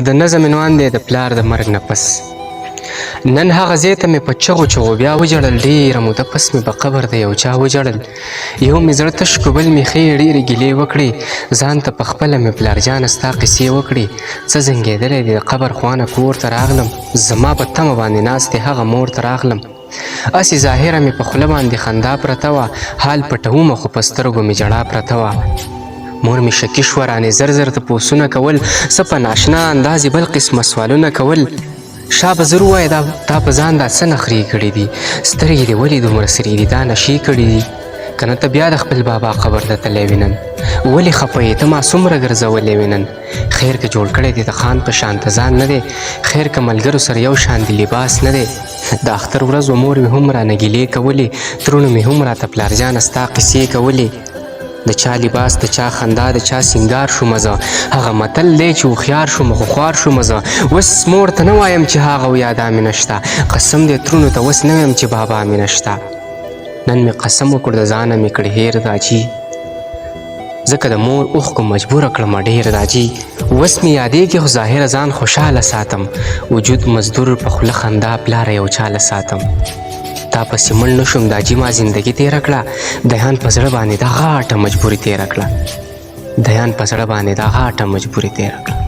د نظم عنوان دی د پلار د مرګ نه پس. نن هغه ځای ته مې په چغو چغو بیا وژړل، ډېره موده پس مې په قبر د یو چا وژړل. یو مې زړه تش کړو، بل مې ښې ډېرې ګیلې وکړې. ځان ته پخپله مې پلار جانه ستا قیسې وکړې. څه زنګېدلی دی د قبر خوانه کور ته راغلم، زما په تمه باندې ناست دی هغه مور ته راغلم. هسې ظاهره مې په خوله باندې خندا پرته وه، حال پټومه خو په سترګو مې ژړا پرته وه. مور مې شکي شوه، رانې زر زر تپوسونه کول، څه په ناشنا انداز یې بل قسمه سوالونه کول. شا به زر ووایه دا په ځان دا څه نخرې کړي دي، سترګې دې ولې دومره سرې دي، دا نشې کړي دي. که نه ته بیا د خپل بابا قبر ته تللی وې نن، ولې خفه یې ته ما څومره ګرځولی وې نن. خیر که جوړ کړی دی د خان په شان ته ځان نه دی، خیر که ملګرو سره یو شان د لباس نه دی. د اختر ورځ و مور مې هم رانه ګیلې کولې، ترونو مې هم راته پلارجانه ستا قیسې کولې. د چا لباس د چا خندا د چا سینګار شومه زه، هغه متل دی چې هوښیار شومه خو خوار شومه زه. اوس مور ته نه وایم چې هغه و یادا مې نشته، قسم دی ترونو ته اوس نه وایم چې بابا مې نشته. نن مې قسم وکړ د ځانه مې کړ هېر داجي، ځکه د مور اوښکو مجبوره کړمه ډېر داجي. اوس مې یادېږي خو ظاهره ځان خوشحاله ساتم، وجود مزدور په خوله خندا پلاره یو چاله ساتم. تا پسې مړ نه شوم داجي ما زندګي تېره کړه، دیان په زړه باندې دا غاټه مجبوري تېره کړه، دیان په زړه باندې دا غاټه مجبوري تېره کړه.